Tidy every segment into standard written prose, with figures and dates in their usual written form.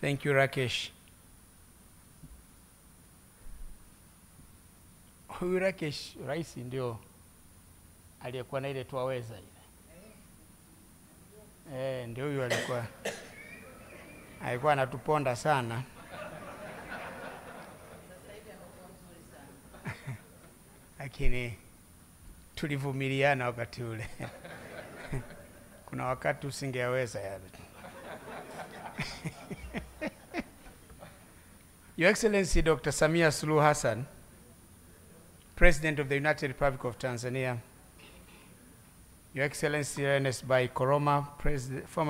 Thank you, Rakesh. Huyu Rakesh, rais ndio aliyekuwa na ile tuwaweza ile. Ndio huyu alikuwa anatuponda sana. Lakini tulivumiliana wakati ule. Kuna wakati usingeweza yale. Your Excellency Dr. Samia Suluhu Hassan, President of the United Republic of Tanzania, Your Excellency Ernest Bai, former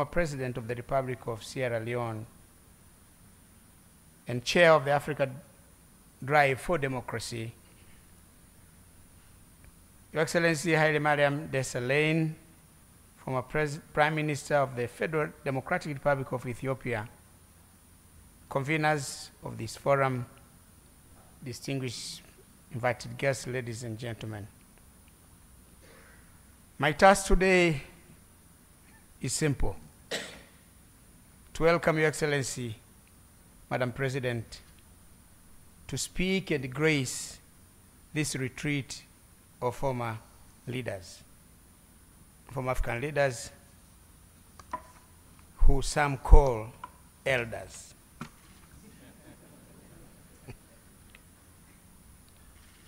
President of the Republic of Sierra Leone, and Chair of the Africa Drive for Democracy, Your Excellency Hailemariam Desalegn, former Prime Minister of the Federal Democratic Republic of Ethiopia, conveners of this forum, distinguished invited guests, ladies and gentlemen. My task today is simple: to welcome Your Excellency, Madam President, to speak and grace this retreat of former African leaders, who some call elders.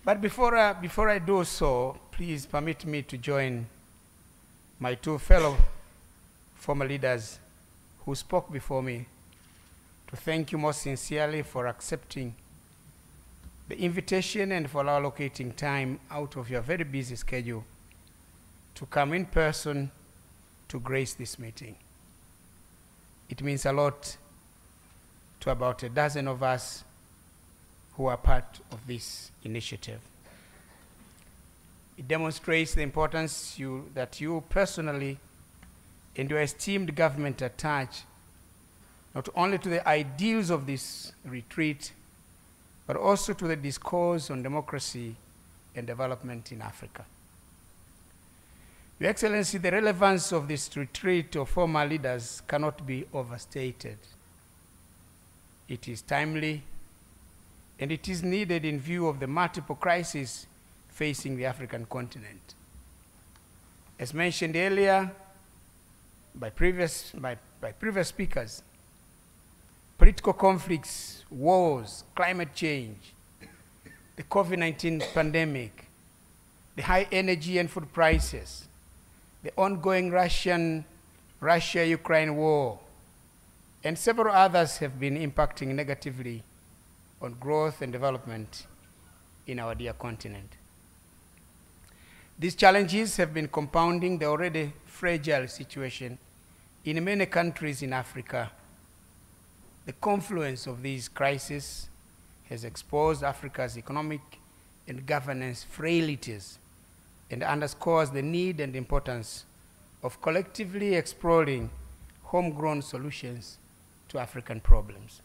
But before I do so, please permit me to join my two fellow former leaders who spoke before me to thank you most sincerely for accepting the invitation and for allocating time out of your very busy schedule to come in person to grace this meeting. It means a lot to about a dozen of us who are part of this initiative. It demonstrates the importance that you personally and your esteemed government attach not only to the ideals of this retreat, but also to the discourse on democracy and development in Africa. Your Excellency, the relevance of this retreat of former leaders cannot be overstated. It is timely, and it is needed in view of the multiple crises facing the African continent. As mentioned earlier by previous speakers, political conflicts, wars, climate change, the COVID-19 pandemic, the high energy and food prices, the ongoing Russia-Ukraine war, and several others have been impacting negatively on growth and development in our dear continent. These challenges have been compounding the already fragile situation in many countries in Africa. The confluence of these crises has exposed Africa's economic and governance frailties and underscores the need and importance of collectively exploring homegrown solutions to African problems.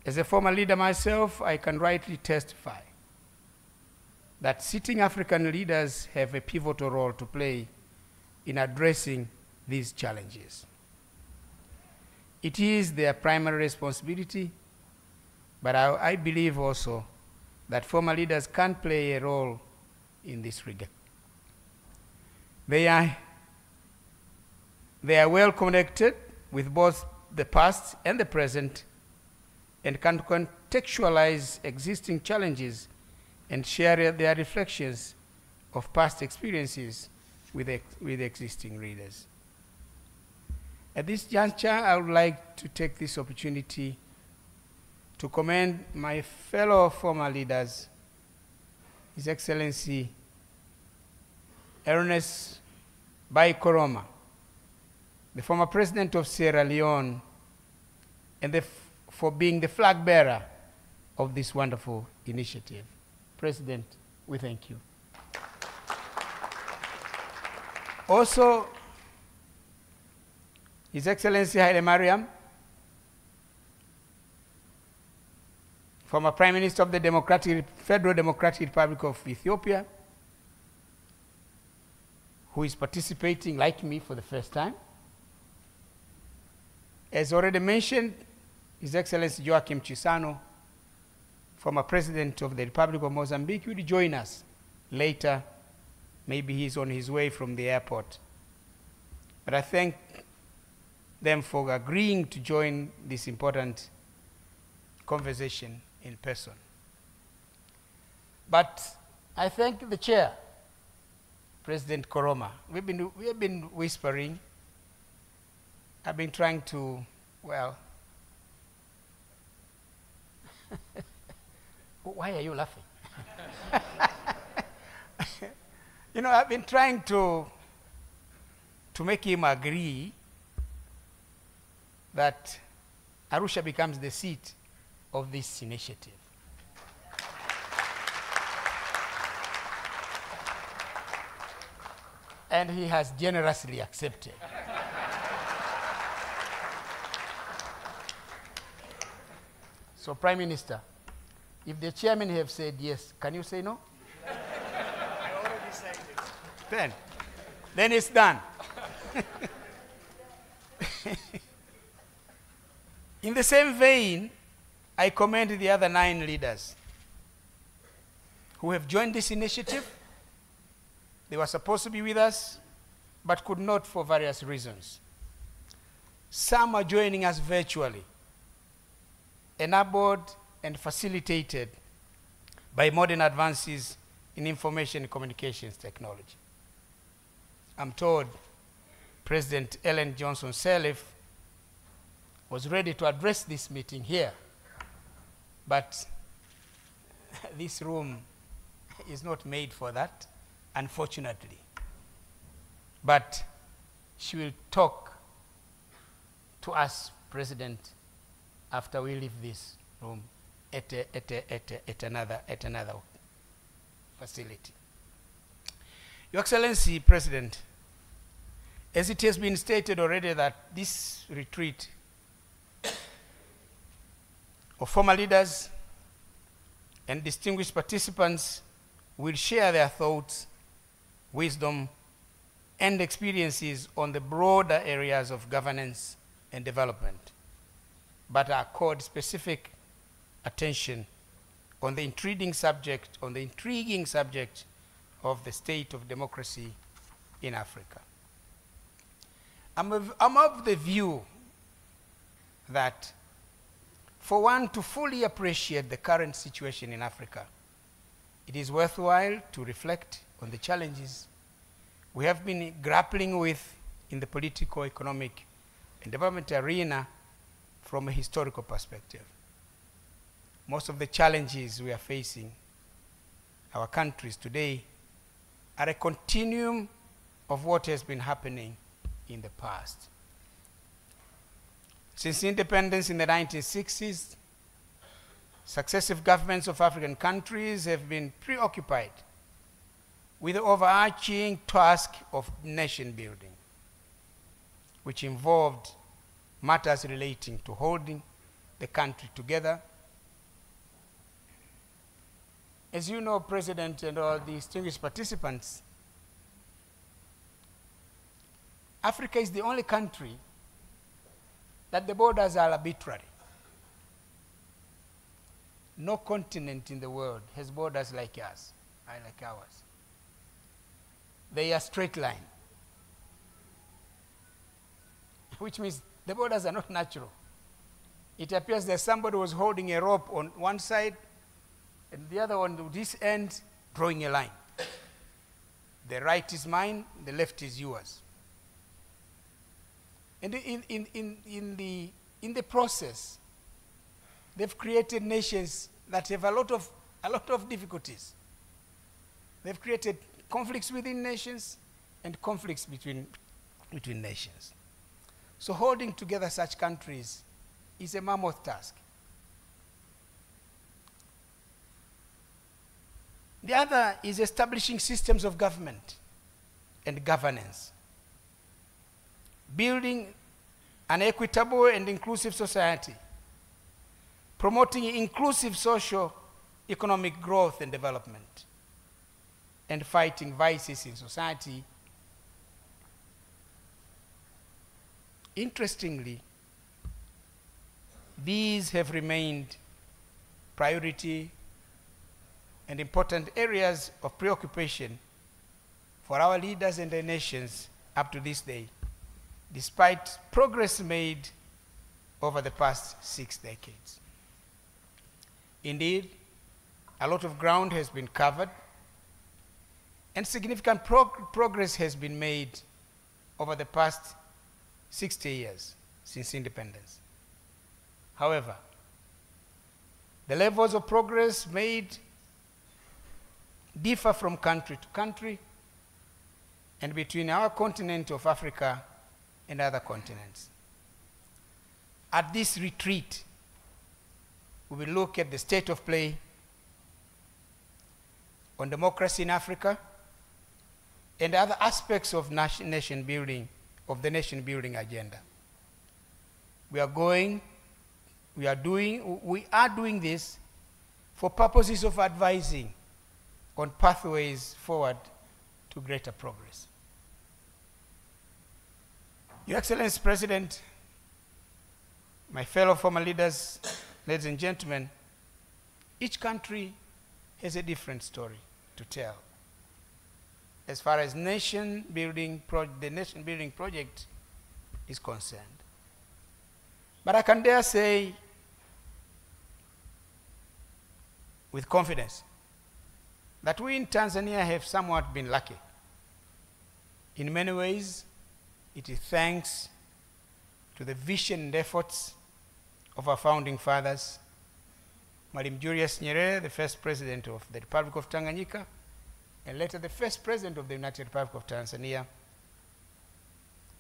As a former leader myself, I can rightly testify that sitting African leaders have a pivotal role to play in addressing these challenges. It is their primary responsibility, but I believe also that former leaders can play a role in this regard. They are well connected with both the past and the present, and can contextualize existing challenges and share their reflections of past experiences with existing readers. At this juncture, I would like to take this opportunity to commend my fellow former leaders, His Excellency Ernest Bai, the former President of Sierra Leone, and for being the flag bearer of this wonderful initiative. President, we thank you. Also, His Excellency Hailemariam, former Prime Minister of the Federal Democratic Republic of Ethiopia, who is participating, like me, for the first time. As already mentioned, His Excellency Joaquim Chissano, former President of the Republic of Mozambique, will join us later. Maybe he's on his way from the airport. But I thank them for agreeing to join this important conversation in person. But I thank the chair, President Koroma. We have been whispering. I've been trying to, well, why are you laughing? You know, I've been trying to make him agree that Arusha becomes the seat of this initiative. And he has generously accepted. So, Prime Minister, if the chairman have said yes, can you say no? I already said it. Then it's done. In the same vein, I commend the other 9 leaders who have joined this initiative. They were supposed to be with us, but could not for various reasons. Some are joining us virtually, enabled and facilitated by modern advances in information and communications technology. I'm told President Ellen Johnson Sirleaf was ready to address this meeting here, but this room is not made for that, unfortunately. But she will talk to us, President, after we leave this room at another facility. Your Excellency, President, as it has been stated already that this retreat of former leaders and distinguished participants will share their thoughts, wisdom, and experiences on the broader areas of governance and development, but accord specific attention on the intriguing subject of the state of democracy in Africa. I'm of the view that for one to fully appreciate the current situation in Africa, it is worthwhile to reflect on the challenges we have been grappling with in the political, economic, and development arena from a historical perspective. Most of the challenges we are facing, our countries today, are a continuum of what has been happening in the past. Since independence in the 1960s, successive governments of African countries have been preoccupied with the overarching task of nation building, which involved matters relating to holding the country together. As you know, President and all the distinguished participants, Africa is the only country that the borders are arbitrary. No continent in the world has borders like ours, like ours. They are straight line, which means the borders are not natural. It appears that somebody was holding a rope on one side and the other on this end, drawing a line. The right is mine, the left is yours. And in the process, they've created nations that have a lot of difficulties. They've created conflicts within nations and conflicts between nations. So holding together such countries is a mammoth task. The other is establishing systems of government and governance, building an equitable and inclusive society, promoting inclusive social, economic growth and development, and fighting vices in society. these have remained priority and important areas of preoccupation for our leaders and the nations up to this day, despite progress made over the past 6 decades. Indeed, a lot of ground has been covered, and significant progress has been made over the past 60 years since independence. However, the levels of progress made differ from country to country and between our continent of Africa and other continents. At this retreat, we will look at the state of play on democracy in Africa and other aspects of nation building, of the nation building agenda. We are doing this for purposes of advising on pathways forward to greater progress. Your Excellency President, my fellow former leaders, ladies and gentlemen, each country has a different story to tell as far as the nation building project is concerned. But I can dare say with confidence that we in Tanzania have somewhat been lucky. In many ways, it is thanks to the vision and efforts of our founding fathers, Mwalimu Julius Nyerere, the first president of the Republic of Tanganyika, and later the first president of the United Republic of Tanzania,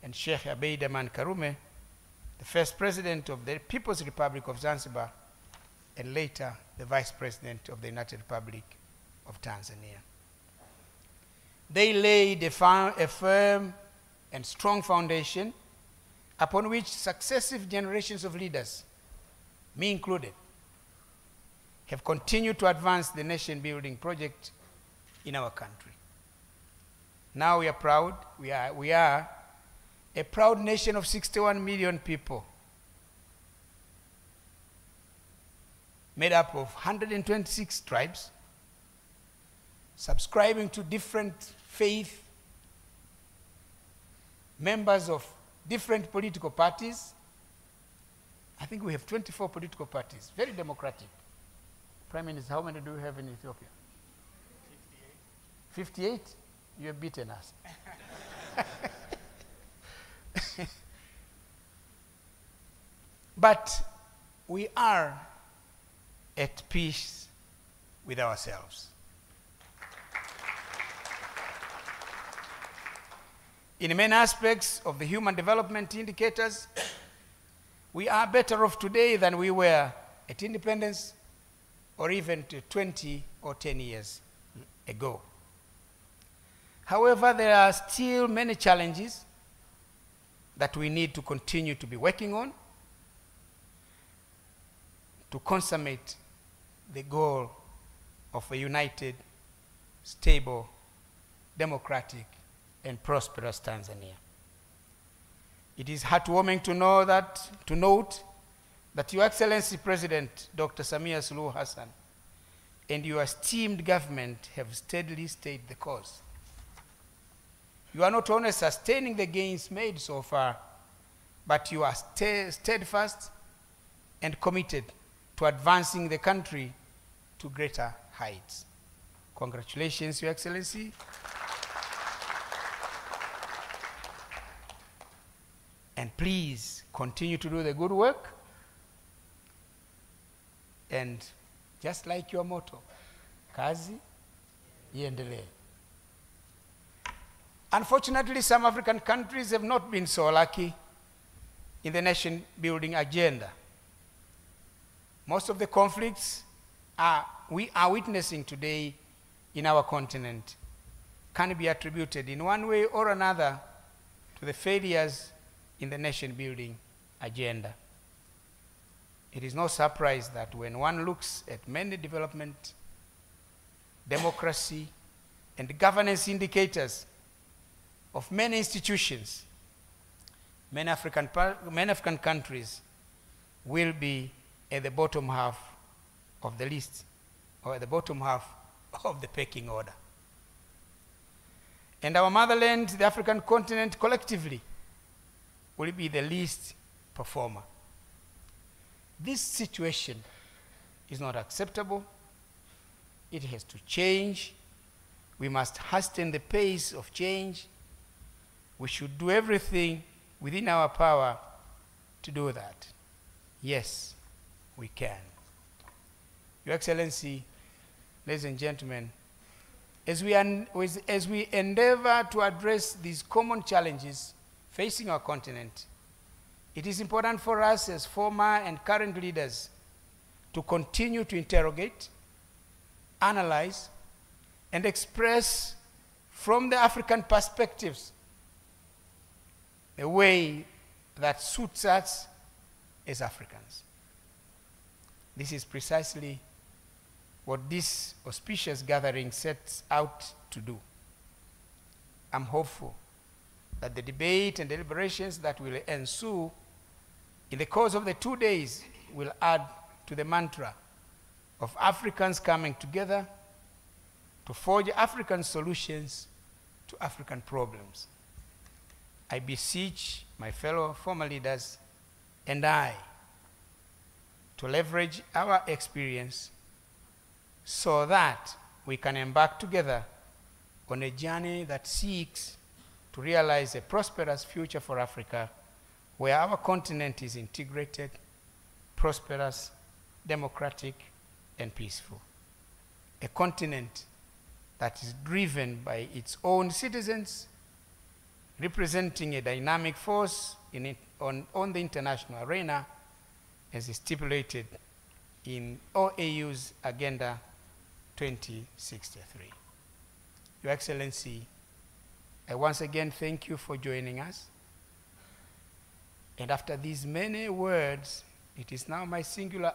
and Sheikh Abeid Aman Karume, the first president of the People's Republic of Zanzibar, and later the vice president of the United Republic of Tanzania. They laid a firm and strong foundation upon which successive generations of leaders, me included, have continued to advance the nation building project in our country. Now we are proud, we are a proud nation of 61 million people, made up of 126 tribes, subscribing to different faith, members of different political parties. I think we have 24 political parties, very democratic. Prime Minister, how many do we have in Ethiopia? 58? 58? You have beaten us. But we are at peace with ourselves. In many aspects of the human development indicators, we are better off today than we were at independence or even 20 or 10 years ago. However, there are still many challenges that we need to continue to be working on to consummate the goal of a united, stable, democratic, and prosperous Tanzania. It is heartwarming to note that Your Excellency President Dr. Samia Suluhu Hassan and your esteemed government have steadily stayed the course. You are not only sustaining the gains made so far, but you are steadfast and committed to advancing the country to greater heights. Congratulations, Your Excellency. And please continue to do the good work. And just like your motto, kazi iendelee. Unfortunately, some African countries have not been so lucky in the nation building agenda. Most of the conflicts we are witnessing today in our continent can be attributed in one way or another to the failures in the nation building agenda. It is no surprise that when one looks at many development, democracy, and governance indicators of many institutions, many African countries will be at the bottom half of the list, or at the bottom half of the pecking order. And our motherland, the African continent, collectively will be the least performer. This situation is not acceptable. It has to change. We must hasten the pace of change. We should do everything within our power to do that. Yes, we can. Your Excellency, ladies and gentlemen, as we endeavor to address these common challenges facing our continent, it is important for us as former and current leaders to continue to interrogate, analyze, and express from the African perspectives a way that suits us as Africans. This is precisely what this auspicious gathering sets out to do. I'm hopeful that the debate and deliberations that will ensue in the course of the 2 days will add to the mantra of Africans coming together to forge African solutions to African problems. I beseech my fellow former leaders and I to leverage our experience so that we can embark together on a journey that seeks to realize a prosperous future for Africa, where our continent is integrated, prosperous, democratic, and peaceful. A continent that is driven by its own citizens, representing a dynamic force on the international arena, as is stipulated in OAU's Agenda 2063. Your Excellency, I once again thank you for joining us. And after these many words, it is now my singular